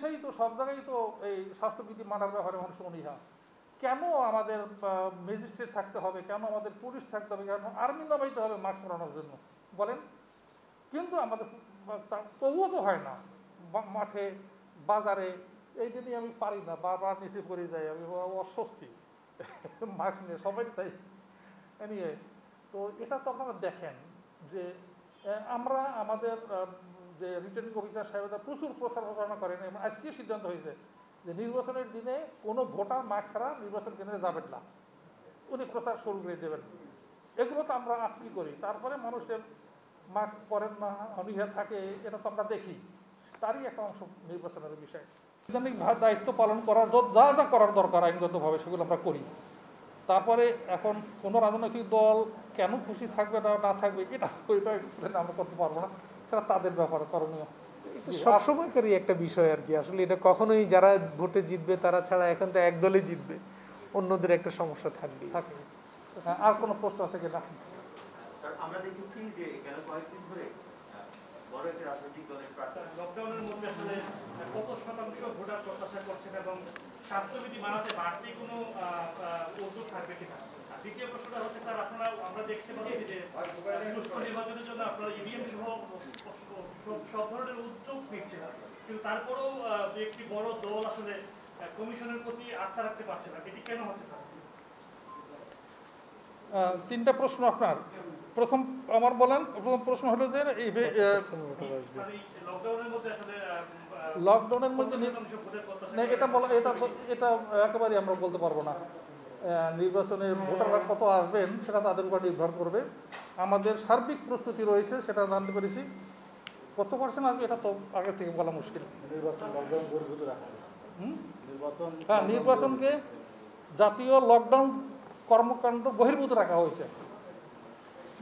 অফিসেই তো সব জায়গায় তো এই স্বাস্থ্যবিধি মানার ব্যাপারে মানুষ অনীহা। কেন আমাদের ম্যাজিস্ট্রেট থাকতে হবে, কেন আমাদের পুলিশ থাকতে হবে, কেন আর্মি নামাইতে হবে মাস্ক পরানোর জন্য বলেন? কিন্তু আমাদের তবুও তো হয় না। মাঠে বাজারে এইটা নিয়ে আমি পারি না, বারবার নিচে পড়ে যাই, আমি অস্বস্তি মাস্ক নিয়ে, সবাই তাই নিয়ে। তো এটা তো আপনারা দেখেন যে আমরা আমাদের যে রিটার্নিং অফিসার সাহেবরা প্রচুর প্রচার প্রচারণা করেন এবং আজকে সিদ্ধান্ত হয়েছে যে নির্বাচনের দিনে কোনো ভোটার মাস্ক ছাড়া নির্বাচন কেন্দ্রে যাবেন না, উনি প্রচার শুরু করে দেবেন। এগুলো তো আমরা আপনি করি, তারপরে মানুষের মাস্ক পরেন না, অনীহা থাকে, এটা তো আমরা দেখি, তারই একটা অংশ নির্বাচনের বিষয়। সাংবিধানিক দায়িত্ব পালন করার যা যা করার দরকার আইনগতভাবে সেগুলো আমরা করি। তারপরে এখন কোনো রাজনৈতিক দল কেন খুশি থাকবে না থাকবে এটা আমরা করতে পারবো না, সেটা তাদের ব্যাপার, করণীয়। সবসময়কারই একটা বিষয় আর কি, আসলে এটা কখনোই যারা ভোটে জিতবে তারা ছাড়া এখন তো এক দলে জিতবে, অন্যদের একটা সমস্যা থাকবে। আর কোনো প্রশ্ন আছে কিনা? আমরা দেখেছি যে গেল কয়েকদিন ধরে বড় একটা রাজনৈতিক দলের প্রার্থী লকডাউনের মধ্যে আসলে কত শতাংশ ভোটার প্রত্যাশা করছেন এবং স্বাস্থ্যবিধি মানাতে বাড়তি কোনো উদ্যোগ থাকবে কিনা? দ্বিতীয় প্রশ্নটা হচ্ছে স্যার, আমরা দেখতে পাচ্ছি যে সুষ্ঠু নির্বাচনের জন্য আপনারা ইভিএম সহ সব ধরনের উদ্যোগ নিচ্ছেন, কিন্তু তারপরেও একটি বড় দল আসলে কমিশনের প্রতি আস্থা রাখতে পারছে না, এটি কেন হচ্ছে স্যার? তিনটা প্রশ্ন আপনার। প্রথম আমার বলেন, প্রথম প্রশ্ন হলো যে লকডাউনের মধ্যে এটা একেবারে আমরা বলতে পারবো না। নির্বাচনের ভোটাররা কত আসবেন সেটা তাদের উপর নির্ভর করবে। আমাদের সার্বিক প্রস্তুতি রয়েছে, সেটা জানতে পেরেছি। কত পার্সেন্ট আসবে এটা তো আগে থেকে বলা মুশকিল। হ্যাঁ, নির্বাচনকে জাতীয় লকডাউন কর্মকাণ্ড বহির্ভূত রাখা হয়েছে।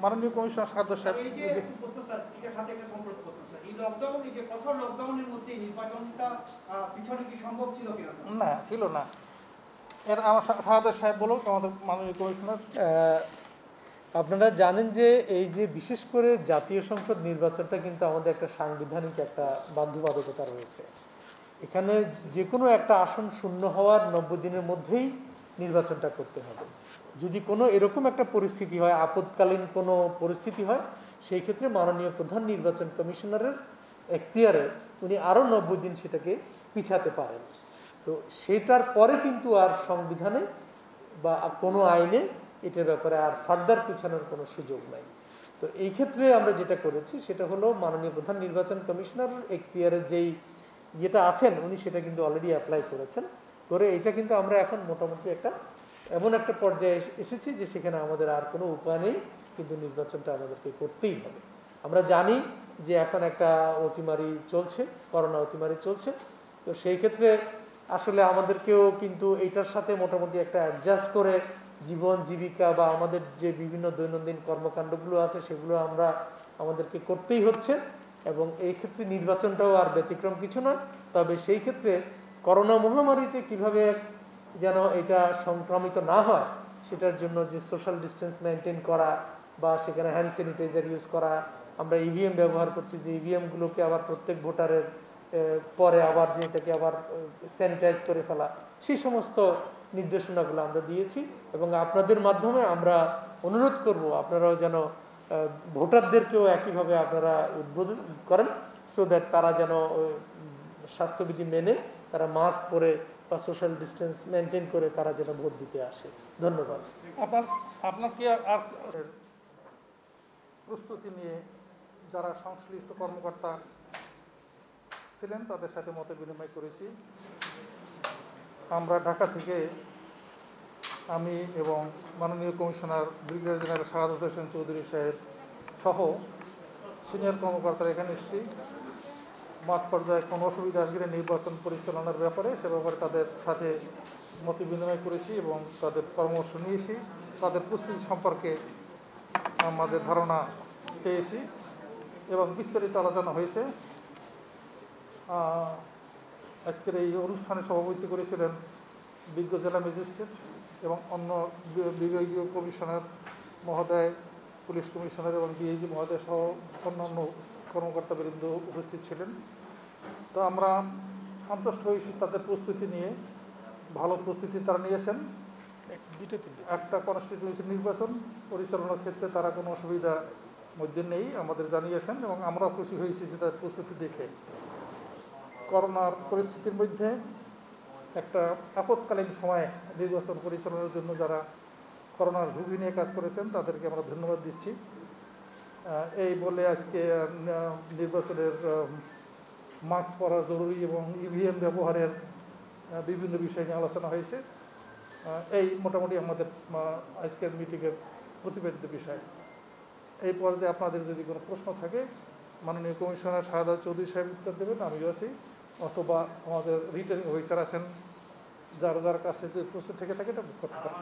মাননীয় কমিশনার সদস্য না ছিল না, এর আমার সদস্য সাহেব বলুন, আমাদের মাননীয় কমিশনার। আপনারা জানেন যে এই যে বিশেষ করে জাতীয় সংসদ নির্বাচনটা কিন্তু আমাদের একটা সাংবিধানিক একটা বাধ্যবাধকতা রয়েছে। এখানে যে কোনো একটা আসন শূন্য হওয়ার 90 দিনের মধ্যেই নির্বাচনটা করতে হবে। যদি কোনো এরকম একটা পরিস্থিতি হয়, আপৎকালীন কোনো পরিস্থিতি হয়, সেই ক্ষেত্রে মাননীয় প্রধান নির্বাচন কমিশনারের এখতিয়ারে উনি আরও 90 দিন সেটাকে পিছাতে পারেন। তো সেটার পরে কিন্তু আর সংবিধানে বা কোনো আইনে এটার ব্যাপারে আর ফার্দার পিছানোর কোনো সুযোগ নাই। তো এই ক্ষেত্রে আমরা যেটা করেছি সেটা হলো মাননীয় প্রধান নির্বাচন কমিশনার এখতিয়ারে যেই যেটা আছেন উনি সেটা কিন্তু অলরেডি অ্যাপ্লাই করেছেন, করে এটা কিন্তু আমরা এখন মোটামুটি একটা এমন একটা পর্যায়ে এসেছি যে সেখানে আমাদের আর কোনো উপায় নেই, কিন্তু নির্বাচনটা আমাদেরকে করতেই হবে। আমরা জানি যে এখন একটা অতিমারি চলছে, করোনা অতিমারি চলছে, তো সেই ক্ষেত্রে আসলে আমাদেরকেও কিন্তু এইটার সাথে মোটামুটি একটা অ্যাডজাস্ট করে জীবন জীবিকা বা আমাদের যে বিভিন্ন দৈনন্দিন কর্মকাণ্ডগুলো আছে সেগুলো আমাদেরকে করতেই হচ্ছে, এবং এই ক্ষেত্রে নির্বাচনটাও আর ব্যতিক্রম কিছু নয়। তবে সেই ক্ষেত্রে করোনা মহামারীতে কিভাবে যেন এটা সংক্রামিত না হয় সেটার জন্য যে সোশ্যাল ডিস্টেন্স মেনটেন করা বা সেখানে হ্যান্ড স্যানিটাইজার ইউজ করা, আমরা ইভিএম ব্যবহার করছি, যে ইভিএমগুলোকে আবার প্রত্যেক ভোটারের পরে আবার যেটাকে আবার স্যানিটাইজ করে ফেলা, সেই সমস্ত নির্দেশনাগুলো আমরা দিয়েছি। এবং আপনাদের মাধ্যমে আমরা অনুরোধ করব আপনারাও যেন ভোটারদেরকেও একইভাবে আপনারা উদ্বোধন করেন, সো দ্যাট তারা যেন স্বাস্থ্যবিধি মেনে তারা মাস্ক পরে বা সোশ্যাল ডিস্টেন্স মেনটেন করে তারা যেন ভোট দিতে আসে। ধন্যবাদ। আপনার কি আর প্রস্তুতি নিয়ে যারা সংশ্লিষ্ট কর্মকর্তা ছিলেন তাদের সাথে মত বিনিময় করেছি। আমরা ঢাকা থেকে আমি এবং মাননীয় commissioner brigadier general Shahadat Hossain Chowdhury সাহেব সহ সিনিয়র কর্মকর্তারা এখানে এসেছি। মাঠ পর্যায়ে কোনো অসুবিধা আসলে নির্বাচন পরিচালনার ব্যাপারে সে ব্যাপারে তাদের সাথে মত বিনিময় করেছি এবং তাদের পরামর্শ নিয়েছি। তাদের প্রস্তুতি সম্পর্কে আমাদের ধারণা পেয়েছি এবং বিস্তারিত আলোচনা হয়েছে। আজকের এই অনুষ্ঠানে সভাপতিত্ব করেছিলেন বিজ্ঞ জেলা ম্যাজিস্ট্রেট এবং অন্য বিভাগীয় কমিশনার মহোদয়, পুলিশ কমিশনার এবং ডিআইজি মহোদয় সহ অন্যান্য কর্মকর্তাবৃন্দ উপস্থিত ছিলেন। তো আমরা সন্তুষ্ট হয়েছি তাদের প্রস্তুতি নিয়ে। ভালো প্রস্তুতি তারা নিয়েছেন। একটা কনস্টিটিউয়েন্সি নির্বাচন পরিচালনার ক্ষেত্রে তারা কোনো অসুবিধার মধ্যে নেই আমাদের জানিয়েছেন, এবং আমরাও খুশি হয়েছি যে তাদের প্রস্তুতি দেখে। করোনার পরিস্থিতির মধ্যে একটা আপৎকালীন সময়ে নির্বাচন পরিচালনার জন্য যারা করোনার ঝুঁকি নিয়ে কাজ করেছেন তাদেরকে আমরা ধন্যবাদ দিচ্ছি। এই বলে আজকে নির্বাচনের মাস্ক পরা জরুরি এবং ইভিএম ব্যবহারের বিভিন্ন বিষয় নিয়ে আলোচনা হয়েছে। এই মোটামুটি আমাদের আজকের মিটিংয়ের প্রতিবেদিত বিষয়। এই পর্যায়ে আপনাদের যদি কোনো প্রশ্ন থাকে মাননীয় কমিশনার শাহাদাত চৌধুরী সাহেব উত্তর দেবেন, আমিও আছি, অথবা আমাদের রিটার্নিং অফিসার আছেন যার যার কাছে যদি প্রশ্ন থেকে থাকে এটা করতে পারেন।